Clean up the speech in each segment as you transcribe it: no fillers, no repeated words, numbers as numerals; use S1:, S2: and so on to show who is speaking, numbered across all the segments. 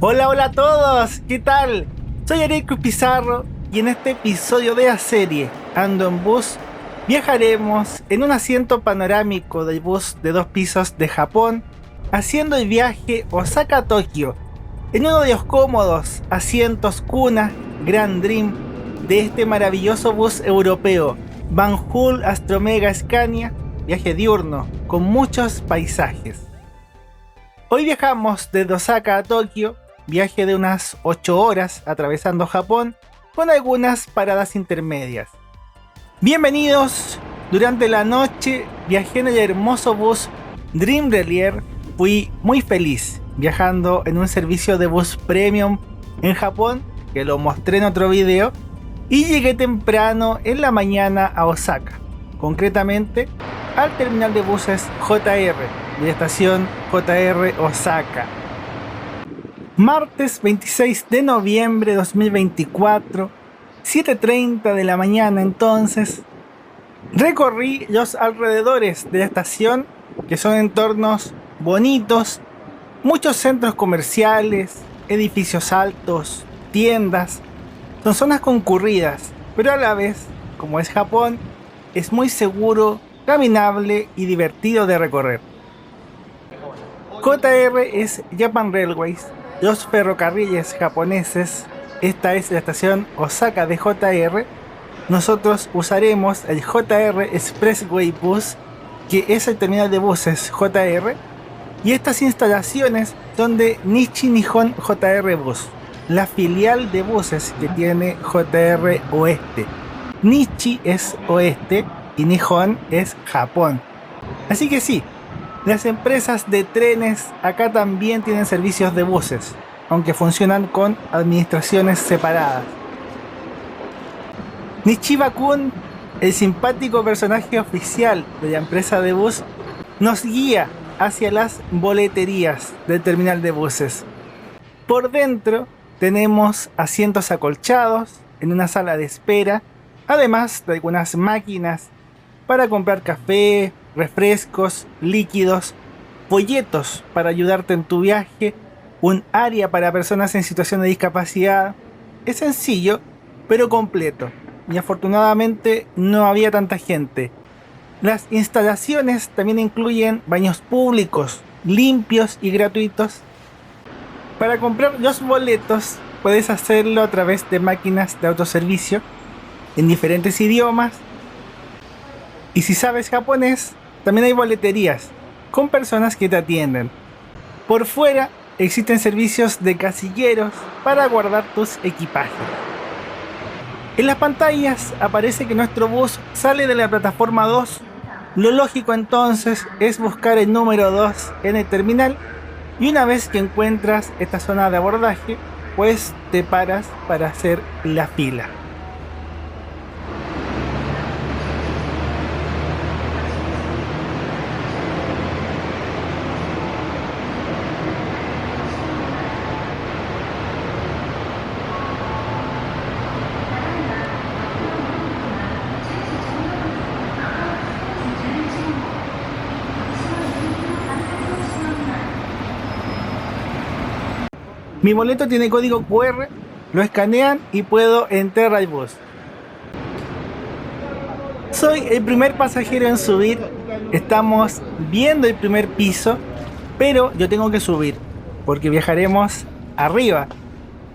S1: Hola, hola a todos, ¿qué tal? Soy Areco Pizarro y en este episodio de la serie Ando en Bus viajaremos en un asiento panorámico del bus de 2 pisos de Japón, haciendo el viaje Osaka-Tokio en uno de los cómodos asientos cuna Grand Dream de este maravilloso bus europeo Van Hool Astromega Scania, viaje diurno con muchos paisajes. Hoy viajamos desde Osaka a Tokio, viaje de unas 8 horas atravesando Japón con algunas paradas intermedias. Bienvenidos, durante la noche viajé en el hermoso bus Dream Relier, fui muy feliz viajando en un servicio de bus premium en Japón, que lo mostré en otro video, y llegué temprano en la mañana a Osaka, concretamente al terminal de buses JR, de la estación JR Osaka. Martes 26 de noviembre de 2024, 7:30 de la mañana entonces, recorrí los alrededores de la estación, que son entornos bonitos, muchos centros comerciales, edificios altos, tiendas, son zonas concurridas, pero a la vez, como es Japón, es muy seguro, caminable y divertido de recorrer. JR es Japan Railways, los ferrocarriles japoneses. Esta es la estación Osaka de JR. Nosotros usaremos el JR Expressway Bus, que es el terminal de buses JR, y estas instalaciones son de Nishi Nihon JR Bus, la filial de buses que tiene JR Oeste. Nishi es oeste y Nihon es Japón. Así que sí, las empresas de trenes acá también tienen servicios de buses, aunque funcionan con administraciones separadas. Nishiba-kun, el simpático personaje oficial de la empresa de bus, nos guía hacia las boleterías del terminal de buses. Por dentro tenemos asientos acolchados en una sala de espera, además de algunas máquinas para comprar café, refrescos, líquidos, folletos para ayudarte en tu viaje, un área para personas en situación de discapacidad. Es sencillo, pero completo, y afortunadamente no había tanta gente. Las instalaciones también incluyen baños públicos, limpios y gratuitos. Para comprar los boletos puedes hacerlo a través de máquinas de autoservicio en diferentes idiomas. Y si sabes japonés, también hay boleterías con personas que te atienden. Por fuera existen servicios de casilleros para guardar tus equipajes. En las pantallas aparece que nuestro bus sale de la plataforma 2. Lo lógico entonces es buscar el número 2 en el terminal, y una vez que encuentras esta zona de abordaje, pues te paras para hacer la fila. Mi boleto tiene código QR, lo escanean y puedo entrar al bus. Soy el primer pasajero en subir, estamos viendo el primer piso, pero yo tengo que subir, porque viajaremos arriba.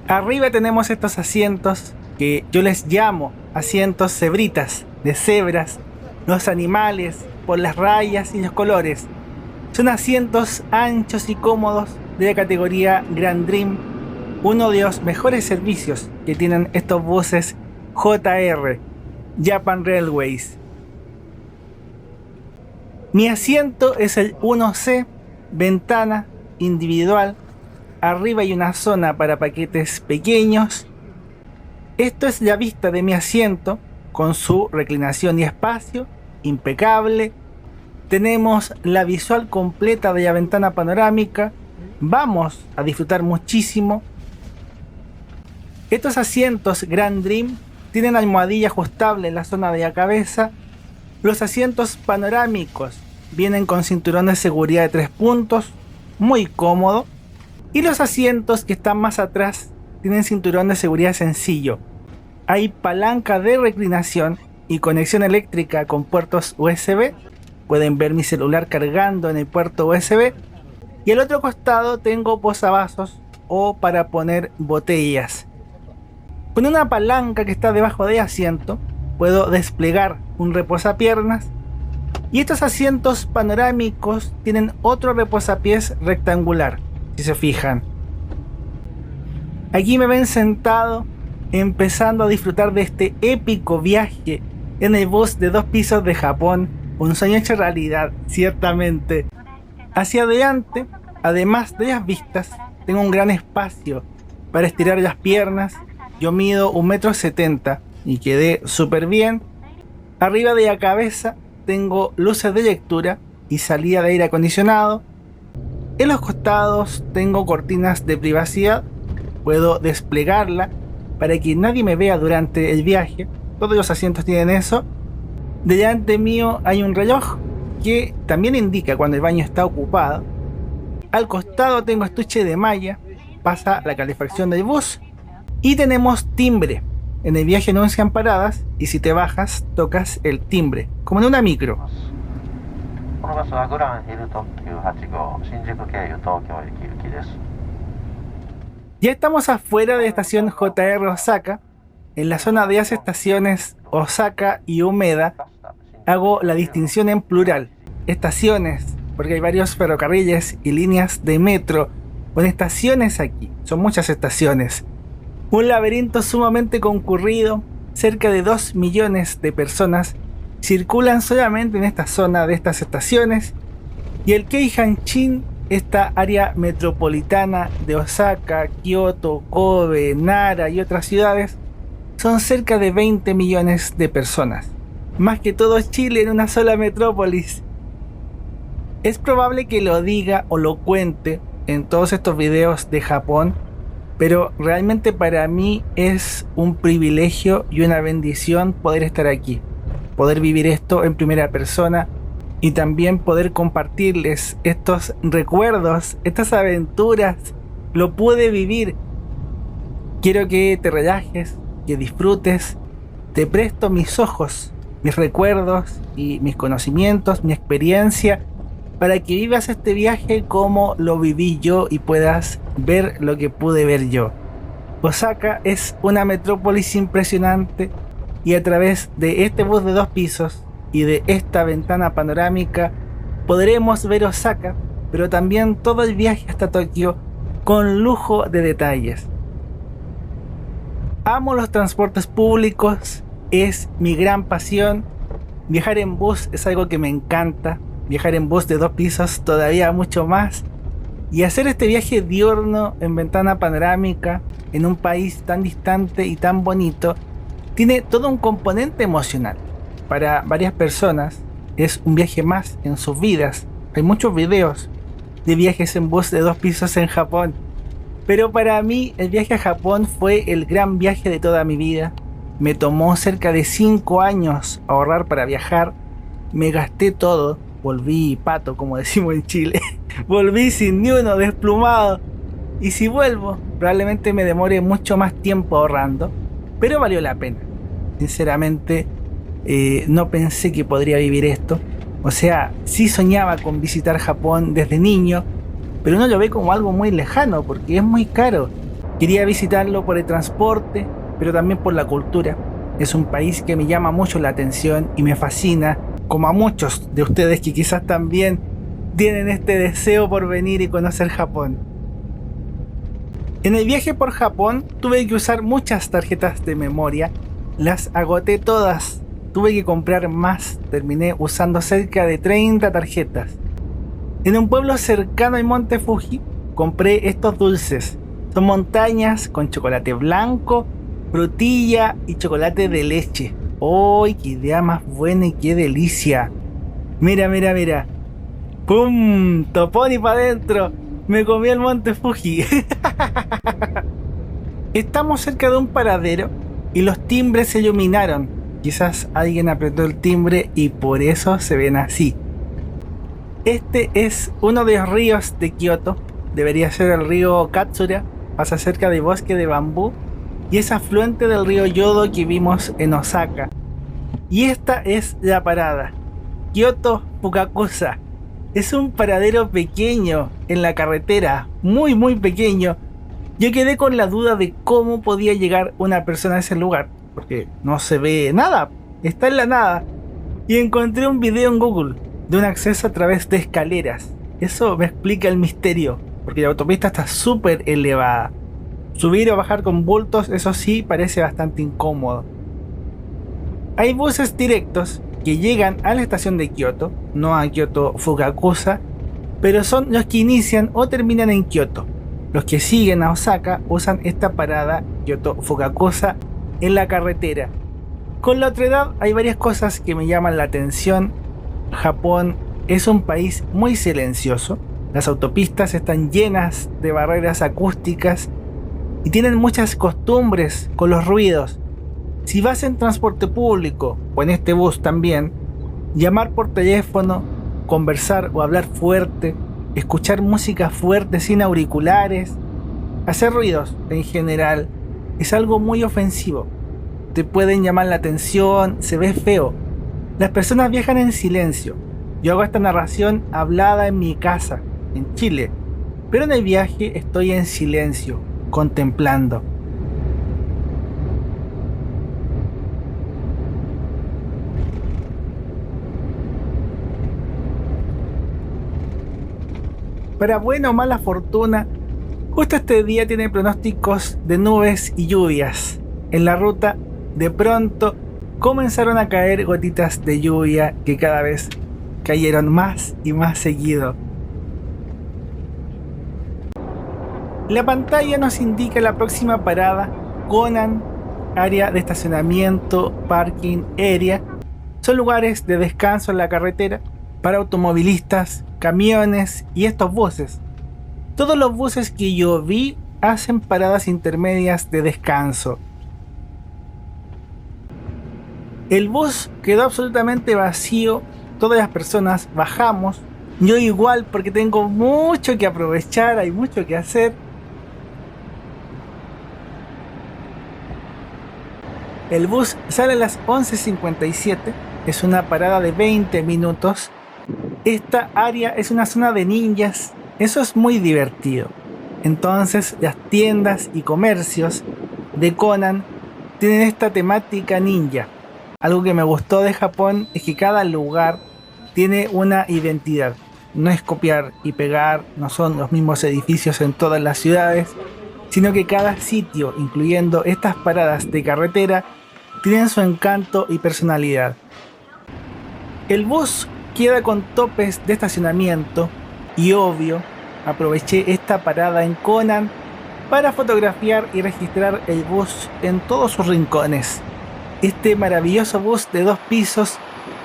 S1: Arriba tenemos estos asientos que yo les llamo asientos cebritas, de cebras, los animales, por las rayas y los colores. Son asientos anchos y cómodos de la categoría Grand Dream, uno de los mejores servicios que tienen estos buses JR, Japan Railways. Mi asiento es el 1C, ventana individual. Arriba hay una zona para paquetes pequeños. Esto es la vista de mi asiento, con su reclinación y espacio, impecable. Tenemos la visual completa de la ventana panorámica. Vamos a disfrutar muchísimo. Estos asientos Grand Dream tienen almohadilla ajustable en la zona de la cabeza. Los asientos panorámicos vienen con cinturón de seguridad de 3 puntos, muy cómodo. Y los asientos que están más atrás tienen cinturón de seguridad sencillo. Hay palanca de reclinación y conexión eléctrica con puertos USB. Pueden ver mi celular cargando en el puerto USB. Y al otro costado tengo posavasos o para poner botellas. Con una palanca que está debajo del asiento puedo desplegar un reposapiernas. Y estos asientos panorámicos tienen otro reposapiés rectangular, si se fijan. Aquí me ven sentado, empezando a disfrutar de este épico viaje en el bus de 2 pisos de Japón. Un sueño hecho realidad, ciertamente. Hacia adelante, además de las vistas, tengo un gran espacio para estirar las piernas. Yo mido 1,70 m y quedé súper bien. Arriba de la cabeza tengo luces de lectura y salida de aire acondicionado. En los costados tengo cortinas de privacidad. Puedo desplegarla para que nadie me vea durante el viaje. Todos los asientos tienen eso. Delante mío hay un reloj que también indica cuando el baño está ocupado. Al costado tengo estuche de malla. Pasa la calefacción del bus. Y tenemos timbre. En el viaje no anuncian paradas y si te bajas tocas el timbre, como en una micro. Ya estamos afuera de la estación JR Osaka. En la zona de las estaciones Osaka y Umeda hago la distinción en plural. Estaciones, porque hay varios ferrocarriles y líneas de metro con estaciones aquí. Son muchas estaciones. Un laberinto sumamente concurrido. Cerca de 2 millones de personas circulan solamente en esta zona de estas estaciones. Y el Keihanshin, esta área metropolitana de Osaka, Kioto, Kobe, Nara y otras ciudades, son cerca de 20 millones de personas. Más que todo Chile en una sola metrópolis. Es probable que lo diga o lo cuente en todos estos videos de Japón, pero realmente para mí es un privilegio y una bendición poder estar aquí, poder vivir esto en primera persona y también poder compartirles estos recuerdos, estas aventuras. Lo pude vivir. Quiero que te relajes, que disfrutes. Te presto mis ojos, mis recuerdos y mis conocimientos, mi experiencia, para que vivas este viaje como lo viví yo y puedas ver lo que pude ver yo. Osaka es una metrópolis impresionante y a través de este bus de 2 pisos y de esta ventana panorámica podremos ver Osaka, pero también todo el viaje hasta Tokio con lujo de detalles. Amo los transportes públicos, es mi gran pasión. Viajar en bus es algo que me encanta. Viajar en bus de 2 pisos todavía mucho más. Y hacer este viaje diurno en ventana panorámica en un país tan distante y tan bonito tiene todo un componente emocional. Para varias personas es un viaje más en sus vidas. Hay muchos videos de viajes en bus de 2 pisos en Japón. Pero para mí el viaje a Japón fue el gran viaje de toda mi vida. Me tomó cerca de 5 años ahorrar para viajar. Me gasté todo. Volví pato, como decimos en Chile. Volví sin ni uno, desplumado. Y si vuelvo, probablemente me demore mucho más tiempo ahorrando. Pero valió la pena. Sinceramente, no pensé que podría vivir esto. O sea, sí soñaba con visitar Japón desde niño, pero uno lo ve como algo muy lejano porque es muy caro. Quería visitarlo por el transporte, pero también por la cultura. Es un país que me llama mucho la atención y me fascina, como a muchos de ustedes que quizás también tienen este deseo por venir y conocer Japón. En el viaje por Japón tuve que usar muchas tarjetas de memoria. Las agoté todas. Tuve que comprar más. Terminé usando cerca de 30 tarjetas. En un pueblo cercano al Monte Fuji compré estos dulces. Son montañas con chocolate blanco, frutilla y chocolate de leche. ¡Uy, qué idea más buena y qué delicia! Mira, mira, mira. ¡Pum! Topón y para adentro. Me comí el Monte Fuji. Estamos cerca de un paradero y los timbres se iluminaron. Quizás alguien apretó el timbre y por eso se ven así. Este es uno de los ríos de Kioto. debería ser el río Katsura, pasa cerca del bosque de bambú y es afluente del río Yodo que vimos en Osaka. Y esta es la parada, Kyoto Fukakusa. Es un paradero pequeño en la carretera, muy pequeño. Yo quedé con la duda de cómo podía llegar una persona a ese lugar, porque no se ve nada, está en la nada. Y encontré un video en Google de un acceso a través de escaleras. Eso me explica el misterio, porque la autopista está súper elevada. Subir o bajar con bultos, eso sí, parece bastante incómodo. Hay buses directos que llegan a la estación de Kyoto, no a Kyoto Fukakusa, pero son los que inician o terminan en Kyoto. Los que siguen a Osaka usan esta parada Kyoto Fukakusa en la carretera. Con la otredad hay varias cosas que me llaman la atención. Japón es un país muy silencioso. Las autopistas están llenas de barreras acústicas y tienen muchas costumbres con los ruidos. Si vas en transporte público o en este bus también, llamar por teléfono, conversar o hablar fuerte, escuchar música fuerte sin auriculares, hacer ruidos en general, es algo muy ofensivo. Te pueden llamar la atención, se ve feo. Las personas viajan en silencio. Yo hago esta narración hablada en mi casa, en Chile, pero en el viaje estoy en silencio, contemplando. Para buena o mala fortuna, justo este día tiene pronósticos de nubes y lluvias. En la ruta, de pronto, comenzaron a caer gotitas de lluvia que cada vez cayeron más y más seguido. La pantalla nos indica la próxima parada, Konan, área de estacionamiento, parking area. Son lugares de descanso en la carretera para automovilistas, camiones y estos buses. Todos los buses que yo vi hacen paradas intermedias de descanso. El bus quedó absolutamente vacío, todas las personas bajamos, yo igual porque tengo mucho que aprovechar, hay mucho que hacer. El bus sale a las 11:57, es una parada de 20 minutos. Esta área es una zona de ninjas, eso es muy divertido. Entonces las tiendas y comercios de Konan tienen esta temática ninja. Algo que me gustó de Japón es que cada lugar tiene una identidad. No es copiar y pegar, no son los mismos edificios en todas las ciudades, sino que cada sitio, incluyendo estas paradas de carretera, tienen su encanto y personalidad. El bus queda con topes de estacionamiento y obvio, aproveché esta parada en Konan para fotografiar y registrar el bus en todos sus rincones. Este maravilloso bus de 2 pisos,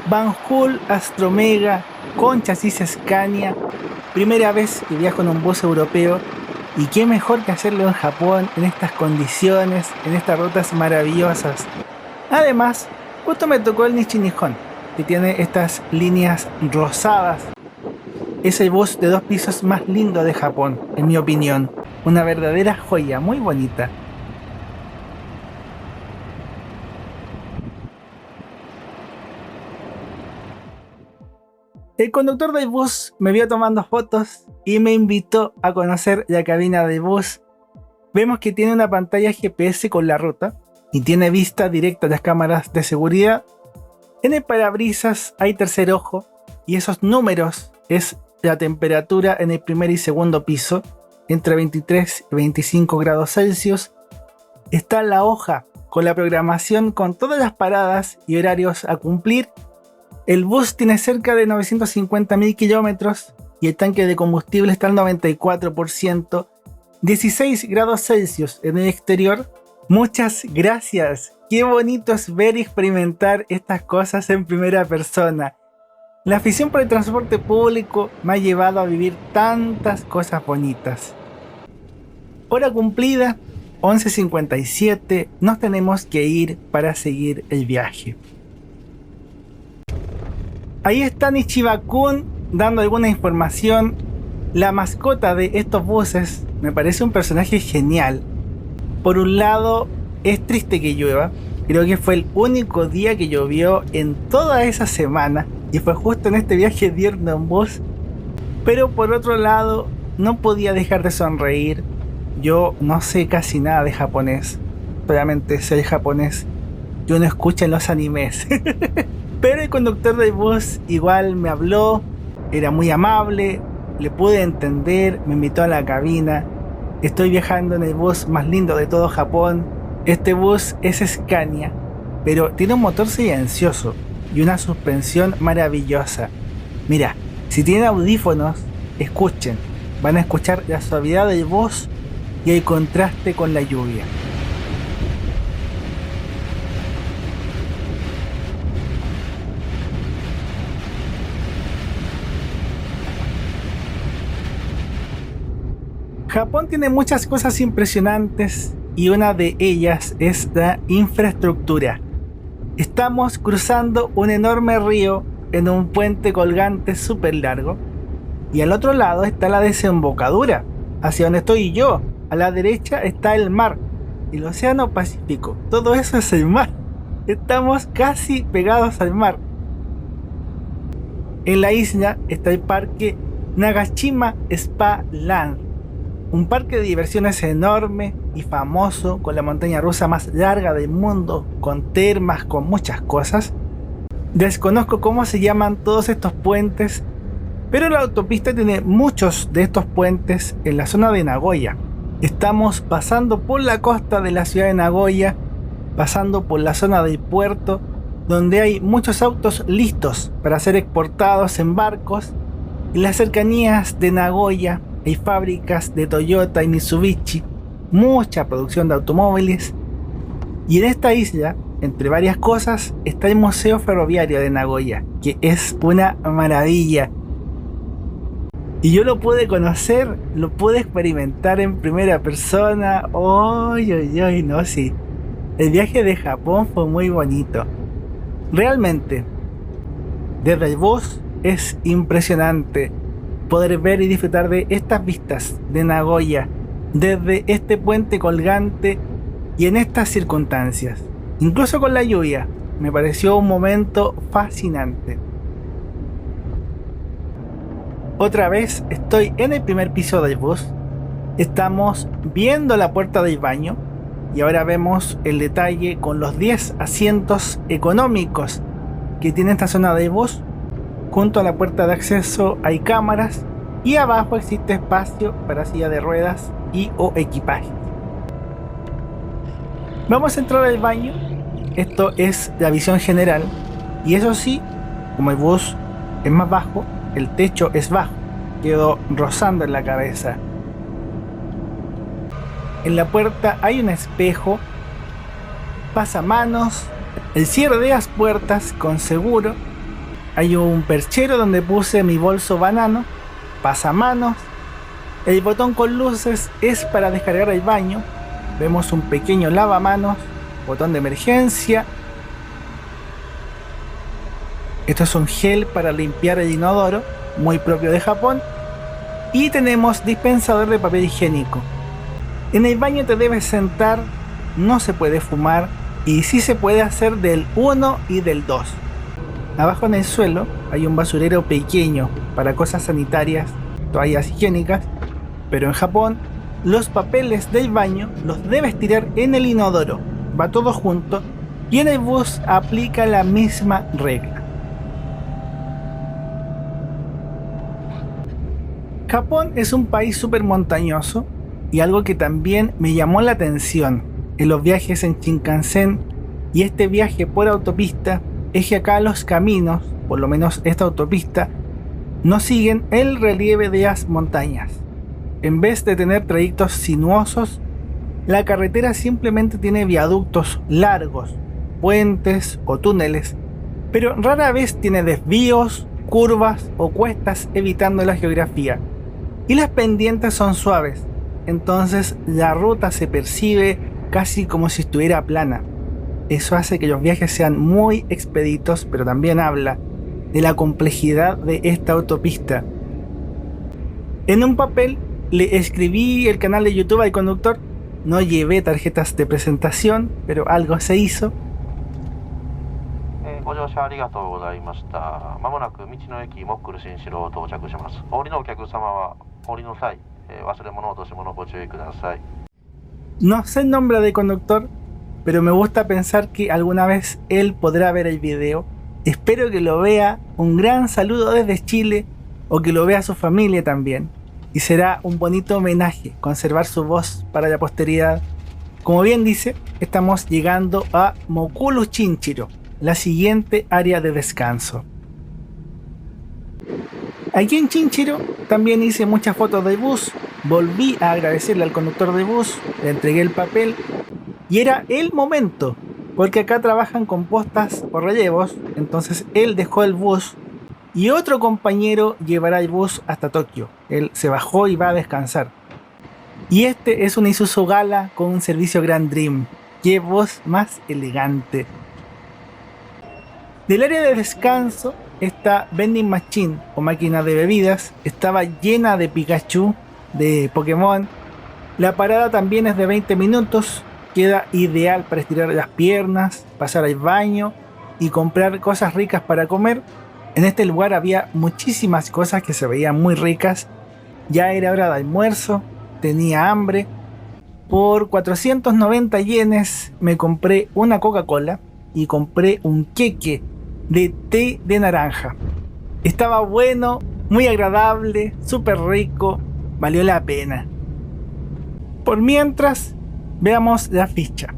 S1: Van Hool Astromega con chasis Scania. Primera vez que viajo en un bus europeo y qué mejor que hacerlo en Japón, en estas condiciones, en estas rutas maravillosas. Además, justo me tocó el Nishi Nihon, que tiene estas líneas rosadas. Es el bus de 2 pisos más lindo de Japón, en mi opinión. Una verdadera joya, muy bonita. El conductor del bus me vio tomando fotos y me invitó a conocer la cabina del bus. Vemos que tiene una pantalla GPS con la ruta y tiene vista directa a las cámaras de seguridad. En el parabrisas hay tercer ojo y esos números es la temperatura en el primer y segundo piso, entre 23 y 25 grados Celsius. Está la hoja con la programación con todas las paradas y horarios a cumplir. El bus tiene cerca de 950.000 kilómetros y el tanque de combustible está al 94%, 16 grados Celsius en el exterior. Muchas gracias. Qué bonito es ver y experimentar estas cosas en primera persona. La afición por el transporte público me ha llevado a vivir tantas cosas bonitas. Hora cumplida, 11:57, nos tenemos que ir para seguir el viaje. Ahí está Nichiba-kun dando alguna información. La mascota de estos buses me parece un personaje genial. Por un lado, es triste que llueva. Creo que fue el único día que llovió en toda esa semana y fue justo en este viaje diurno en bus. Pero por otro lado, no podía dejar de sonreír. Yo no sé casi nada de japonés. Solamente sé japonés que uno escucha en los animes. Pero el conductor del bus igual me habló, era muy amable, le pude entender, me invitó a la cabina. Estoy viajando en el bus más lindo de todo Japón. Este bus es Scania, pero tiene un motor silencioso y una suspensión maravillosa. Mira, si tienen audífonos, escuchen. Van a escuchar la suavidad del bus y el contraste con la lluvia. Japón tiene muchas cosas impresionantes y una de ellas es la infraestructura. Estamos cruzando un enorme río en un puente colgante súper largo y al otro lado está la desembocadura, hacia donde estoy yo. A la derecha está el mar, el océano Pacífico. Todo eso es el mar. Estamos casi pegados al mar. En la isla está el parque Nagashima Spa Land, un parque de diversiones enorme y famoso, con la montaña rusa más larga del mundo, con termas, con muchas cosas. Desconozco cómo se llaman todos estos puentes, pero la autopista tiene muchos de estos puentes en la zona de Nagoya. Estamos pasando por la costa de la ciudad de Nagoya, pasando por la zona del puerto, donde hay muchos autos listos para ser exportados en barcos. En las cercanías de Nagoya hay fábricas de Toyota y Mitsubishi, mucha producción de automóviles. Y en esta isla, entre varias cosas, está el Museo Ferroviario de Nagoya, que es una maravilla. Y yo lo pude conocer, lo pude experimentar en primera persona. ¡Ay, no, sí! El viaje de Japón fue muy bonito. Realmente, desde el bus es impresionante poder ver y disfrutar de estas vistas de Nagoya desde este puente colgante y en estas circunstancias. Incluso con la lluvia, me pareció un momento fascinante. Otra vez estoy en el primer piso del bus. Estamos viendo la puerta del baño y ahora vemos el detalle con los 10 asientos económicos que tiene esta zona del bus. Junto a la puerta de acceso hay cámaras y abajo existe espacio para silla de ruedas y o equipaje. Vamos a entrar al baño. Esto es la visión general y eso sí, como el bus es más bajo, el techo es bajo, quedó rozando en la cabeza. En la puerta hay un espejo, pasamanos, el cierre de las puertas con seguro. Hay un perchero donde puse mi bolso banano, pasamanos. El botón con luces es para descargar el baño. Vemos un pequeño lavamanos, botón de emergencia. Esto es un gel para limpiar el inodoro, muy propio de Japón. Y tenemos dispensador de papel higiénico. En el baño te debes sentar, no se puede fumar y sí se puede hacer del 1 y del 2. Abajo en el suelo hay un basurero pequeño para cosas sanitarias, toallas higiénicas, pero en Japón los papeles del baño los debes tirar en el inodoro, va todo junto y en el bus aplica la misma regla. Japón es un país súper montañoso y algo que también me llamó la atención en los viajes en Shinkansen y este viaje por autopista es que acá los caminos, por lo menos esta autopista, no siguen el relieve de las montañas. En vez de tener trayectos sinuosos, la carretera simplemente tiene viaductos largos, puentes o túneles, pero rara vez tiene desvíos, curvas o cuestas evitando la geografía. Y las pendientes son suaves, entonces la ruta se percibe casi como si estuviera plana. Eso hace que los viajes sean muy expeditos, pero también habla de la complejidad de esta autopista. En un papel le escribí el canal de YouTube al conductor. No llevé tarjetas de presentación, pero algo se hizo.
S2: ご乗車ありがとうございました。まもなく道の駅モックル新城到着します。お降りのお客様はお降りの際、忘れ物落とし物ご注意ください。
S1: No sé el nombre del conductor, pero me gusta pensar que alguna vez él podrá ver el video. Espero que lo vea. Un gran saludo desde Chile, o que lo vea su familia también. Y será un bonito homenaje conservar su voz para la posteridad. Como bien dice, estamos llegando a Mokulu Chinchiro, la siguiente área de descanso. Aquí en Chinchiro también hice muchas fotos del bus. Volví a agradecerle al conductor del bus, le entregué el papel y era el momento, porque acá trabajan con postas o relevos. Entonces él dejó el bus y otro compañero llevará el bus hasta Tokio. Él se bajó y va a descansar. Y este es un Isuzu Gala con un servicio Grand Dream. ¡Qué voz más elegante! Del área de descanso, esta vending machine o máquina de bebidas estaba llena de Pikachu, de Pokémon. La parada también es de 20 minutos, queda ideal para estirar las piernas, pasar al baño y comprar cosas ricas para comer. En este lugar había muchísimas cosas que se veían muy ricas. Ya era hora de almuerzo, tenía hambre. Por 490 yenes me compré una Coca-Cola y compré un queque de té de naranja. Estaba bueno, muy agradable, súper rico, valió la pena. Por mientras, veamos la ficha.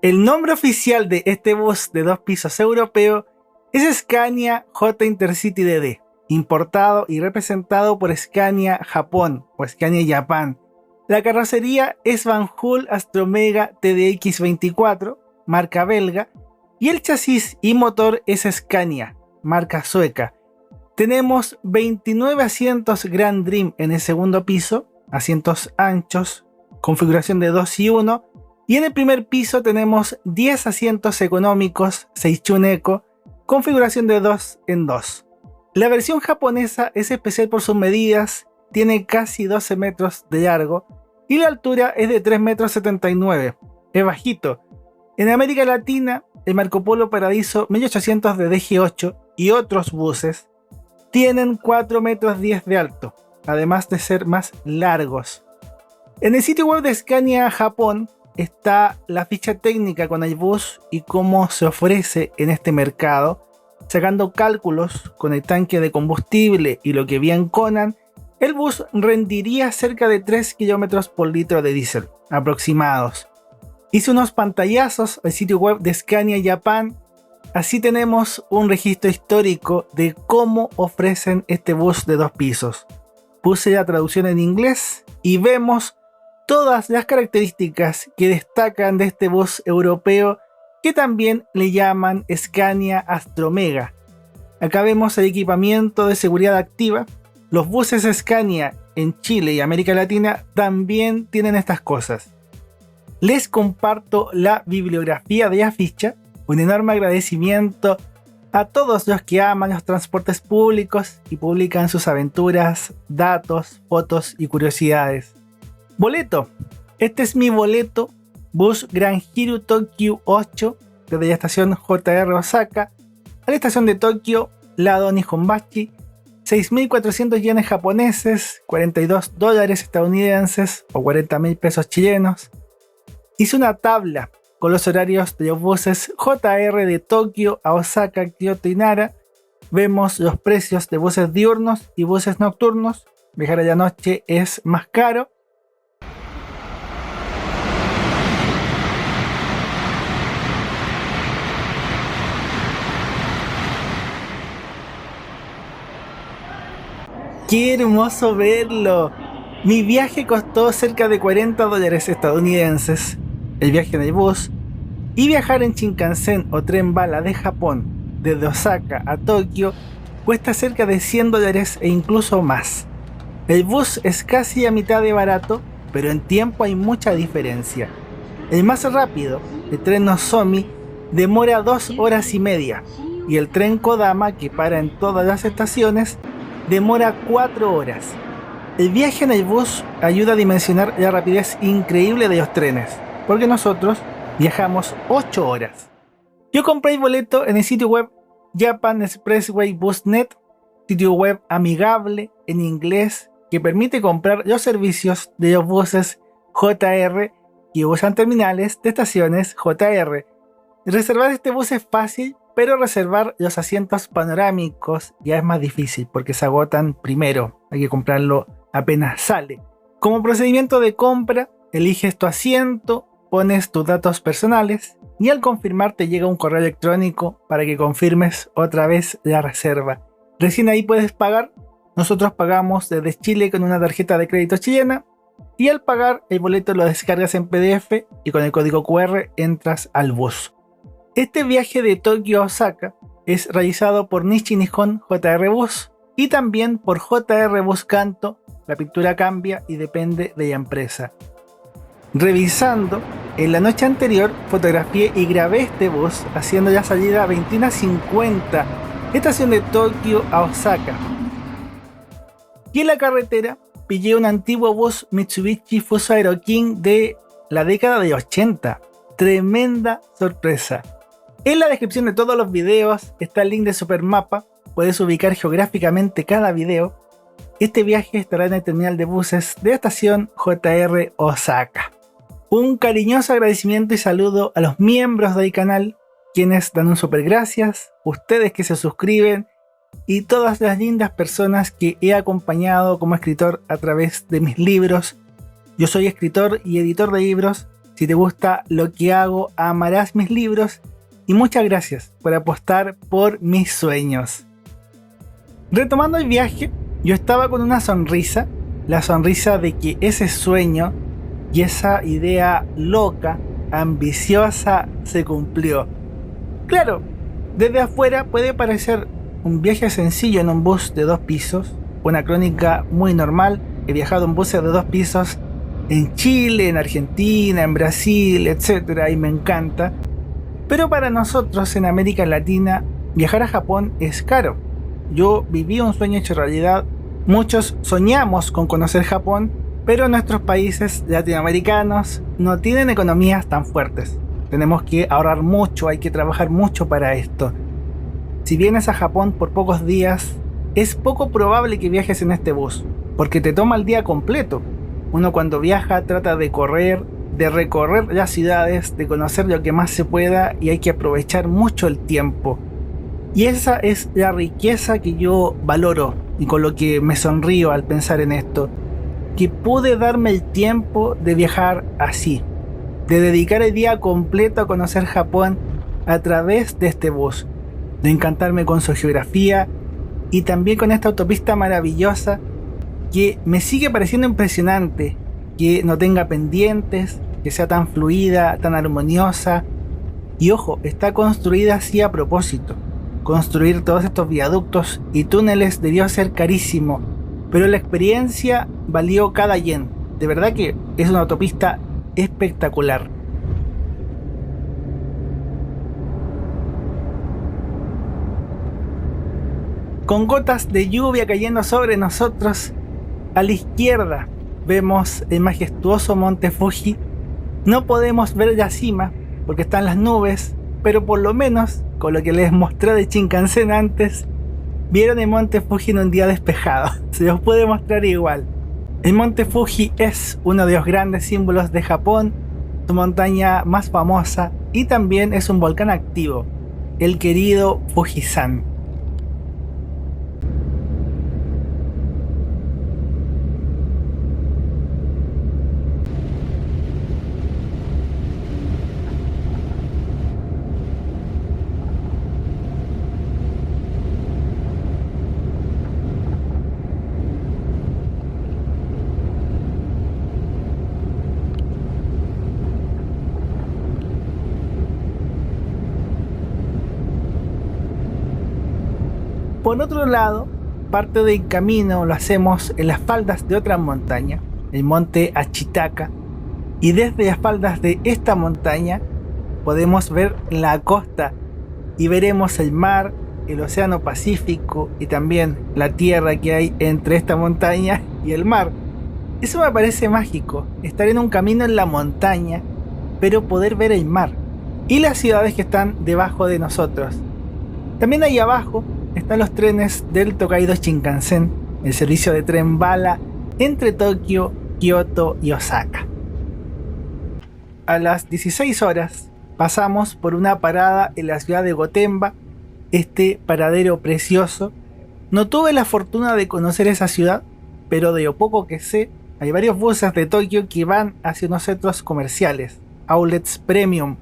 S1: El nombre oficial de este bus de 2 pisos europeo es Scania J Intercity DD, importado y representado por Scania Japón o Scania Japan. La carrocería es Van Hool Astromega TDX24, marca belga, y el chasis y motor es Scania, marca sueca. Tenemos 29 asientos Grand Dream en el segundo piso, asientos anchos, configuración de 2 y 1, y en el primer piso tenemos 10 asientos económicos Seichun Eco, configuración de 2 en 2. La versión japonesa es especial por sus medidas, tiene casi 12 metros de largo y la altura es de 3,79 metros, es bajito. En América Latina, el Marco Polo Paradiso 1800 de DG8 y otros buses tienen 4,10 metros de alto, además de ser más largos. En el sitio web de Scania Japón está la ficha técnica con el bus y cómo se ofrece en este mercado. Sacando cálculos con el tanque de combustible y lo que vi en Conan, el bus rendiría cerca de 3 km por litro de diésel, aproximados. Hice unos pantallazos al sitio web de Scania Japan. Así tenemos un registro histórico de cómo ofrecen este bus de 2 pisos. Puse la traducción en inglés y vemos todas las características que destacan de este bus europeo, que también le llaman Scania Astromega. Acá vemos el equipamiento de seguridad activa. Los buses Scania en Chile y América Latina también tienen estas cosas. Les comparto la bibliografía de la ficha. Un enorme agradecimiento a todos los que aman los transportes públicos y publican sus aventuras, datos, fotos y curiosidades. Boleto. Este es mi boleto. Bus Grand Hero Tokyo 8 desde la estación JR Osaka a la estación de Tokio Lado Nihonbashi. 6.400 yenes japoneses, $42 estadounidenses o 40.000 pesos chilenos. Hice una tabla con los horarios de los buses JR de Tokio a Osaka, Kyoto y Nara. Vemos los precios de buses diurnos y buses nocturnos. Viajar a la noche es más caro. ¡Qué hermoso verlo! Mi viaje costó cerca de $40 estadounidenses, el viaje en el bus, y viajar en Shinkansen o tren bala de Japón desde Osaka a Tokio cuesta cerca de $100 e incluso más. El bus es casi a mitad de barato, pero en tiempo hay mucha diferencia. El más rápido, el tren Nozomi, demora 2 horas y media, y el tren Kodama, que para en todas las estaciones, demora 4 horas. El viaje en el bus ayuda a dimensionar la rapidez increíble de los trenes, porque nosotros viajamos 8 horas. Yo compré el boleto en el sitio web Japan Expressway Busnet, sitio web amigable en inglés que permite comprar los servicios de los buses JR que usan terminales de estaciones JR. Reservar este bus es fácil, pero reservar los asientos panorámicos ya es más difícil porque se agotan primero, hay que comprarlo apenas sale. Como procedimiento de compra, eliges tu asiento, pones tus datos personales y al confirmar te llega un correo electrónico para que confirmes otra vez la reserva. Recién ahí puedes pagar. Nosotros pagamos desde Chile con una tarjeta de crédito chilena y al pagar el boleto lo descargas en PDF y con el código QR entras al bus. Este viaje de Tokio a Osaka es realizado por Nishi Nihon JR Bus y también por JR Bus Kanto. La pintura cambia y depende de la empresa. Revisando, en la noche anterior fotografié y grabé este bus haciendo la salida 21:50, estación de Tokio a Osaka. Y en la carretera pillé un antiguo bus Mitsubishi Fuso Aero King de la década de 80. Tremenda sorpresa. En la descripción de todos los videos está el link de Supermapa, puedes ubicar geográficamente cada video. Este viaje estará en el terminal de buses de la estación JR Osaka. Un cariñoso agradecimiento y saludo a los miembros del canal, quienes dan un super gracias, ustedes que se suscriben y todas las lindas personas que he acompañado como escritor a través de mis libros. Yo soy escritor y editor de libros. Si te gusta lo que hago, amarás mis libros. Y muchas gracias por apostar por mis sueños. Retomando el viaje, yo estaba con una sonrisa, la sonrisa de que ese sueño y esa idea loca, ambiciosa, se cumplió. Claro, desde afuera puede parecer un viaje sencillo en un bus de 2 pisos, una crónica muy normal. He viajado en buses de 2 pisos en Chile, en Argentina, en Brasil, etc. y me encanta. Pero para nosotros en América Latina, viajar a Japón es caro. Yo viví un sueño hecho realidad. Muchos soñamos con conocer Japón, pero nuestros países latinoamericanos no tienen economías tan fuertes. Tenemos que ahorrar mucho, hay que trabajar mucho para esto. Si vienes a Japón por pocos días, es poco probable que viajes en este bus, porque te toma el día completo. Uno cuando viaja trata de recorrer las ciudades, de conocer lo que más se pueda y hay que aprovechar mucho el tiempo. Y esa es la riqueza que yo valoro y con lo que me sonrío al pensar en esto. Que pude darme el tiempo de viajar así, de dedicar el día completo a conocer Japón a través de este bus, de encantarme con su geografía y también con esta autopista maravillosa que me sigue pareciendo impresionante, que no tenga pendientes, que sea tan fluida, tan armoniosa. Y ojo, está construida así a propósito. Construir todos estos viaductos y túneles debió ser carísimo, pero la experiencia valió cada yen. De verdad que es una autopista espectacular. Con gotas de lluvia cayendo sobre nosotros, a la izquierda vemos el majestuoso monte Fuji. No podemos ver la cima porque están las nubes, pero por lo menos, con lo que les mostré de Shinkansen antes, vieron el monte Fuji en un día despejado. Se los puede mostrar igual. El monte Fuji es uno de los grandes símbolos de Japón, su montaña más famosa, y también es un volcán activo, el querido Fujisan. Por otro lado, parte del camino lo hacemos en las faldas de otra montaña, el monte Ashitaka, y desde las faldas de esta montaña podemos ver la costa y veremos el mar, el océano Pacífico y también la tierra que hay entre esta montaña y el mar. Eso me parece mágico, estar en un camino en la montaña, pero poder ver el mar y las ciudades que están debajo de nosotros. También ahí abajo están los trenes del Tokaido Shinkansen, el servicio de tren bala entre Tokio, Kioto y Osaka. A las 16 horas pasamos por una parada en la ciudad de Gotemba, este paradero precioso. No tuve la fortuna de conocer esa ciudad, pero de lo poco que sé, hay varios buses de Tokio que van hacia unos centros comerciales, outlets premium,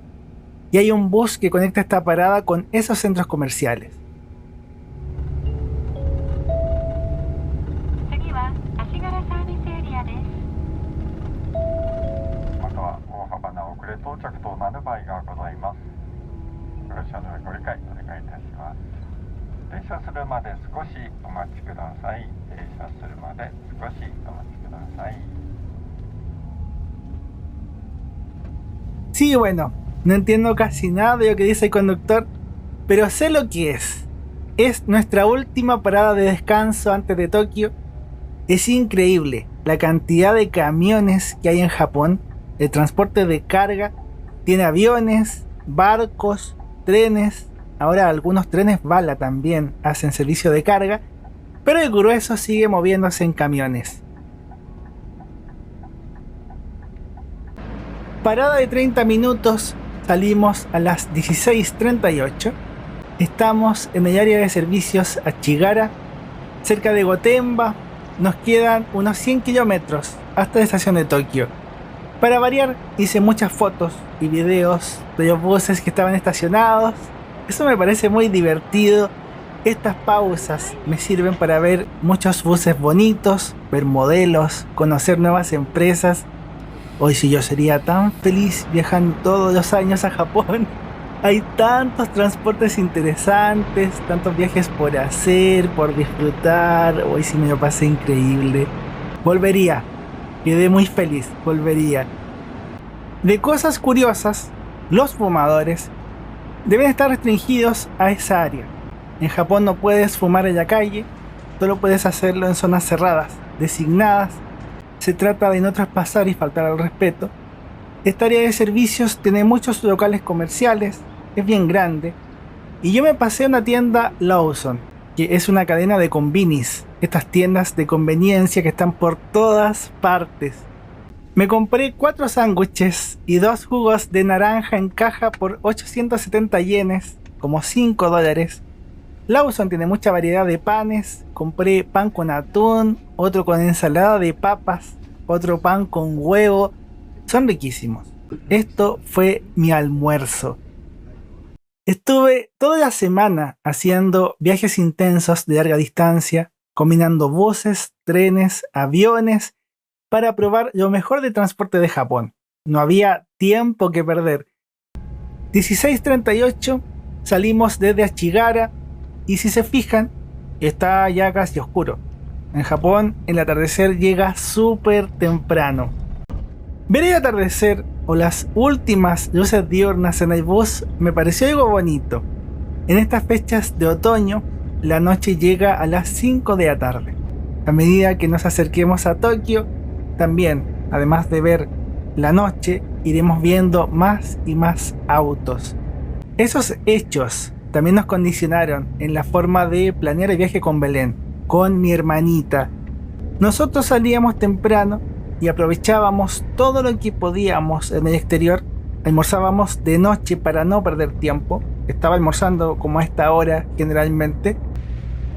S1: y hay un bus que conecta esta parada con esos centros comerciales. Sí, bueno, no entiendo casi nada de lo que dice el conductor, pero sé lo que es. Es nuestra última parada de descanso antes de Tokio. Es increíble la cantidad de camiones que hay en Japón. El transporte de carga tiene aviones, barcos, trenes. Ahora algunos trenes bala también hacen servicio de carga, pero el grueso sigue moviéndose en camiones. Parada de 30 minutos, salimos a las 16:38. Estamos en el área de servicios Achigara, cerca de Gotemba. Nos quedan unos 100 kilómetros hasta la estación de Tokio. Para variar, hice muchas fotos y videos de los buses que estaban estacionados. Eso me parece muy divertido. Estas pausas me sirven para ver muchos buses bonitos, ver modelos, conocer nuevas empresas. Hoy si yo sería tan feliz viajando todos los años a Japón. Hay tantos transportes interesantes, tantos viajes por hacer, por disfrutar. Hoy sí me lo pasé increíble. Volvería, quedé muy feliz, volvería. De cosas curiosas, los fumadores deben estar restringidos a esa área. En Japón no puedes fumar en la calle, solo puedes hacerlo en zonas cerradas, designadas. Se trata de no traspasar y faltar al respeto. Esta área de servicios tiene muchos locales comerciales, es bien grande. Y yo me pasé a una tienda Lawson, que es una cadena de convinis, estas tiendas de conveniencia que están por todas partes. Me compré 4 sándwiches y 2 jugos de naranja en caja por 870 yenes, como $5. Lawson tiene mucha variedad de panes. Compré pan con atún, otro con ensalada de papas, otro pan con huevo. Son riquísimos. Esto fue mi almuerzo. Estuve toda la semana haciendo viajes intensos de larga distancia, combinando buses, trenes, aviones, para probar lo mejor de transporte de Japón. No había tiempo que perder. 16:38 salimos desde Achigara. Y si se fijan, está ya casi oscuro. En Japón el atardecer llega súper temprano. Ver el atardecer o las últimas luces diurnas en el bus me pareció algo bonito. En estas fechas de otoño, la noche llega a las 5 de la tarde. A medida que nos acerquemos a Tokio, también, además de ver la noche, iremos viendo más y más autos. Esos hechos también nos condicionaron en la forma de planear el viaje con Belén, con mi hermanita. Nosotros salíamos temprano y aprovechábamos todo lo que podíamos en el exterior. Almorzábamos de noche para no perder tiempo. Estaba almorzando como a esta hora generalmente.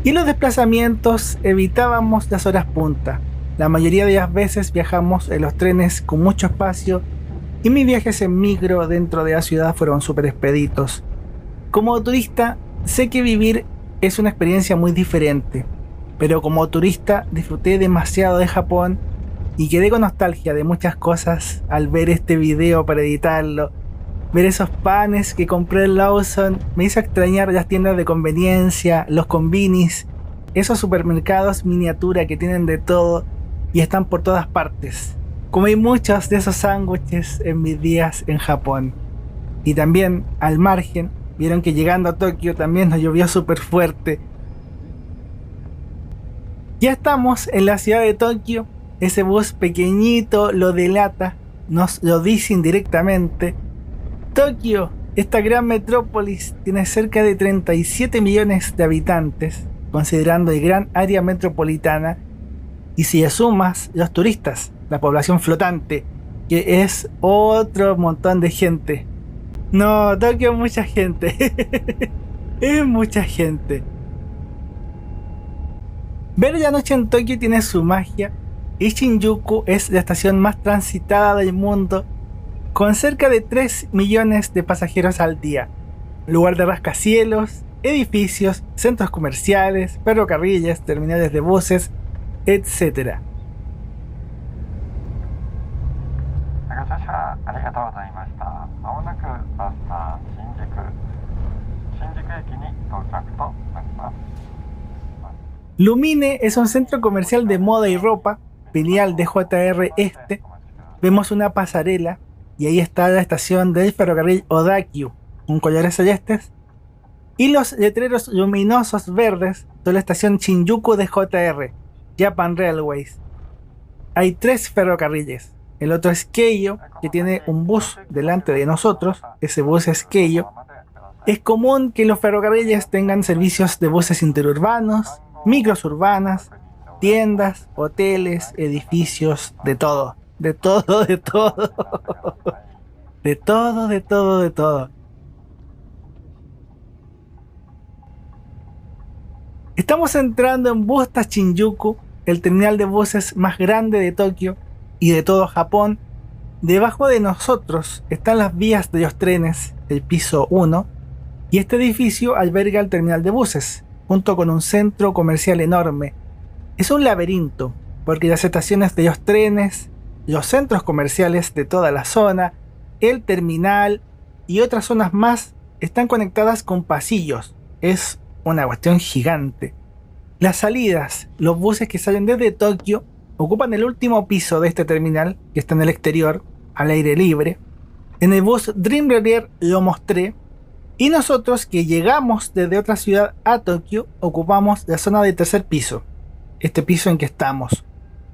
S1: Y en los desplazamientos evitábamos las horas punta. La mayoría de las veces viajamos en los trenes con mucho espacio y mis viajes en micro dentro de la ciudad fueron súper expeditos. Como turista, sé que vivir es una experiencia muy diferente, pero como turista disfruté demasiado de Japón y quedé con nostalgia de muchas cosas al ver este video para editarlo. Ver esos panes que compré en Lawson me hizo extrañar las tiendas de conveniencia, los convinis, esos supermercados miniatura que tienen de todo y están por todas partes. Comí muchos de esos sándwiches en mis días en Japón. Y también, al margen, Vieron que llegando a Tokio también nos llovió súper fuerte. Ya estamos en la ciudad de Tokio. Ese bus pequeñito lo delata, nos lo dice indirectamente. Tokio, esta gran metrópolis, tiene cerca de 37 millones de habitantes, considerando el gran área metropolitana. Y si le sumas los turistas, la población flotante, que es otro montón de gente. No, Tokio es mucha gente. Es mucha gente. Ver la noche en Tokio tiene su magia, y Shinjuku es la estación más transitada del mundo, con cerca de 3 millones de pasajeros al día. Lugar de rascacielos, edificios, centros comerciales, ferrocarriles, terminales de buses, etc. Lumine es un centro comercial de moda y ropa, filial de JR Este. Vemos una pasarela y ahí está la estación del ferrocarril Odakyu, con colores celestes. Y los letreros luminosos verdes son la estación Shinjuku de JR, Japan Railways. Hay 3 ferrocarriles. El otro es Keio, que tiene un bus delante de nosotros. Ese bus es Keio. Es común que los ferrocarriles tengan servicios de buses interurbanos, micros urbanas, tiendas, hoteles, edificios, de todo. De todo, de todo. De todo, de todo, de todo. Estamos entrando en Busta Shinjuku, el terminal de buses más grande de Tokio y de todo Japón. Debajo de nosotros están las vías de los trenes, el piso 1, y este edificio alberga el terminal de buses, junto con un centro comercial enorme. Es un laberinto, porque las estaciones de los trenes, los centros comerciales de toda la zona, el terminal y otras zonas más están conectadas con pasillos. Es una cuestión gigante. Las salidas, los buses que salen desde Tokio, ocupan el último piso de este terminal, que está en el exterior, al aire libre. En el bus Dream Railway lo mostré. Y nosotros que llegamos desde otra ciudad a Tokio, ocupamos la zona del tercer piso, este piso en que estamos.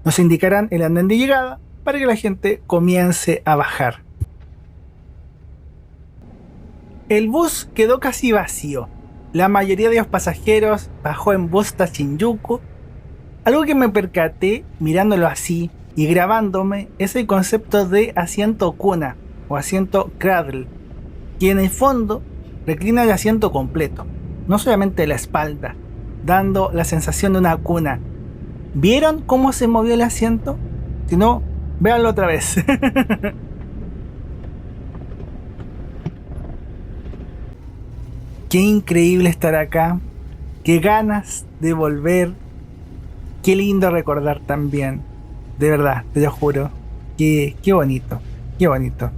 S1: Nos indicarán el andén de llegada para que la gente comience a bajar. El bus quedó casi vacío. La mayoría de los pasajeros bajó en Busta Shinjuku. Algo que me percaté mirándolo así y grabándome es el concepto de asiento cuna o asiento cradle, que en el fondo reclina el asiento completo, no solamente la espalda, dando la sensación de una cuna. ¿Vieron cómo se movió el asiento? Si no, véanlo otra vez. Qué increíble estar acá, qué ganas de volver, qué lindo recordar también. De verdad, te lo juro, qué bonito, qué bonito.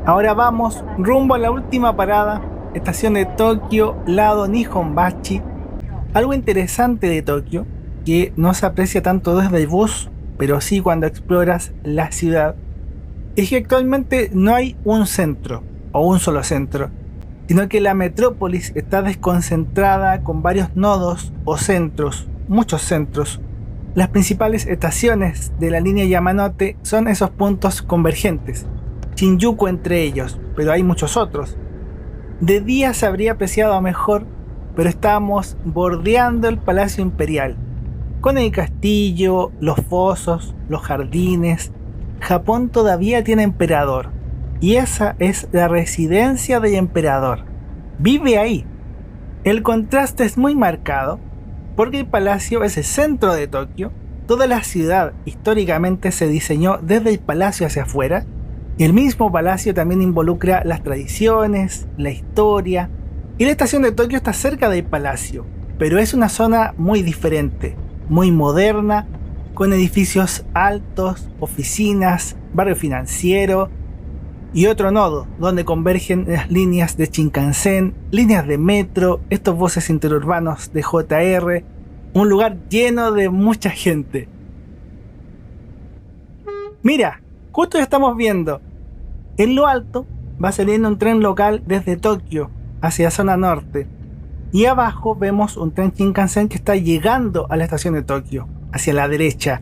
S1: Ahora vamos rumbo a la última parada, estación de Tokio, lado Nihonbashi. Algo interesante de Tokio, que no se aprecia tanto desde el bus, pero sí cuando exploras la ciudad, es que actualmente no hay un centro, o un solo centro, sino que la metrópolis está desconcentrada con varios nodos o centros, muchos centros. Las principales estaciones de la línea Yamanote son esos puntos convergentes, Shinjuku entre ellos, pero hay muchos otros. De día se habría apreciado mejor, pero estamos bordeando el Palacio Imperial, con el castillo, los fosos, los jardines. Japón todavía tiene emperador, y esa es la residencia del emperador. Vive ahí. El contraste es muy marcado, porque el palacio es el centro de Tokio. Toda la ciudad históricamente se diseñó desde el palacio hacia afuera. El mismo palacio también involucra las tradiciones, la historia, y la estación de Tokio está cerca del palacio, pero es una zona muy diferente, muy moderna, con edificios altos, oficinas, barrio financiero y otro nodo donde convergen las líneas de Shinkansen, líneas de metro, estos buses interurbanos de JR Un lugar lleno de mucha gente. Mira, justo estamos viendo. En lo alto va saliendo un tren local desde Tokio hacia zona norte. Y abajo vemos un tren Shinkansen que está llegando a la estación de Tokio, hacia la derecha.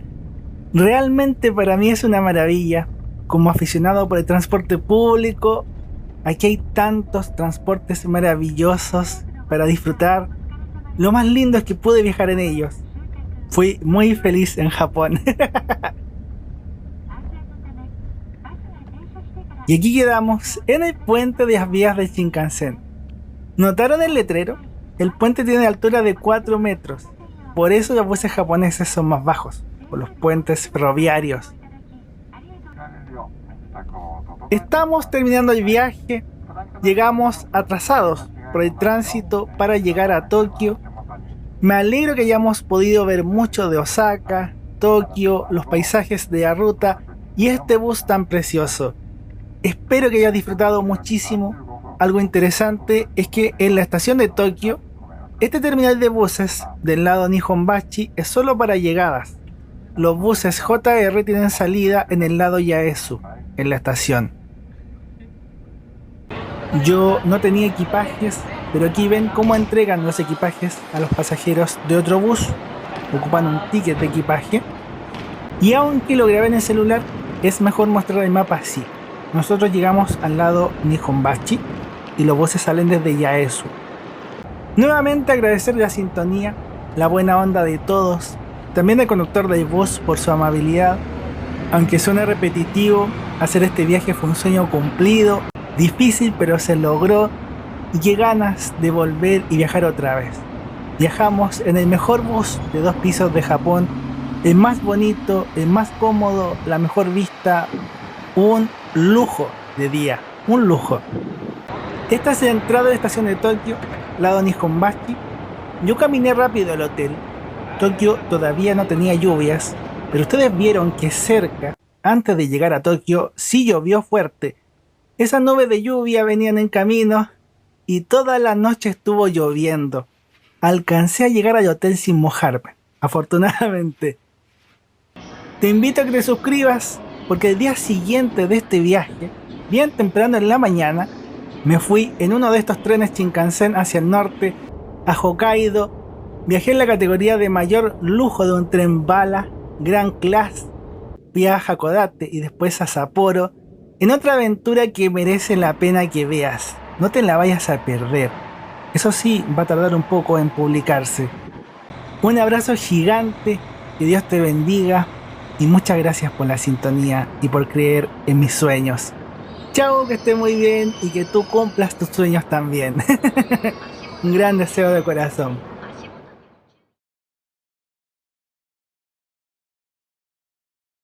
S1: Realmente para mí es una maravilla. Como aficionado por el transporte público, aquí hay tantos transportes maravillosos para disfrutar. Lo más lindo es que pude viajar en ellos. Fui muy feliz en Japón. Y aquí quedamos en el puente de las vías del Shinkansen. ¿Notaron el letrero? El puente tiene altura de 4 metros. Por eso los buses japoneses son más bajos, por los puentes ferroviarios. Estamos terminando el viaje. Llegamos atrasados por el tránsito para llegar a Tokio. Me alegro que hayamos podido ver mucho de Osaka, Tokio, los paisajes de la ruta y este bus tan precioso. Espero que hayas disfrutado muchísimo. Algo interesante es que en la estación de Tokio, este terminal de buses del lado Nihonbashi es solo para llegadas. Los buses JR tienen salida en el lado Yaesu, en la estación. Yo no tenía equipajes, pero aquí ven cómo entregan los equipajes a los pasajeros de otro bus. Ocupan un ticket de equipaje. Y aunque lo grabé en el celular, es mejor mostrar el mapa así. Nosotros llegamos al lado Nihonbashi y los buses salen desde Yaesu. Nuevamente agradecer la sintonía, la buena onda de todos, también al conductor del bus por su amabilidad. Aunque suene repetitivo, hacer este viaje fue un sueño cumplido, difícil pero se logró y qué ganas de volver y viajar otra vez. Viajamos en el mejor bus de 2 pisos de Japón, el más bonito, el más cómodo, la mejor vista, un lujo de día, un lujo. Esta es la entrada de la estación de Tokio, lado Nihonbashi. Yo caminé rápido al hotel. Tokio todavía no tenía lluvias, pero ustedes vieron que cerca, antes de llegar a Tokio, sí llovió fuerte. Esas nubes de lluvia venían en camino y toda la noche estuvo lloviendo. Alcancé a llegar al hotel sin mojarme, afortunadamente. Te invito a que te suscribas porque el día siguiente de este viaje, bien temprano en la mañana, me fui en uno de estos trenes Shinkansen hacia el norte, a Hokkaido. Viajé en la categoría de mayor lujo de un tren bala, Gran Class. Fui a Hakodate y después a Sapporo, en otra aventura que merece la pena que veas. No te la vayas a perder. Eso sí, va a tardar un poco en publicarse. Un abrazo gigante, que Dios te bendiga y muchas gracias por la sintonía y por creer en mis sueños. Chao, que esté muy bien y que tú cumplas tus sueños también. Un gran deseo de corazón.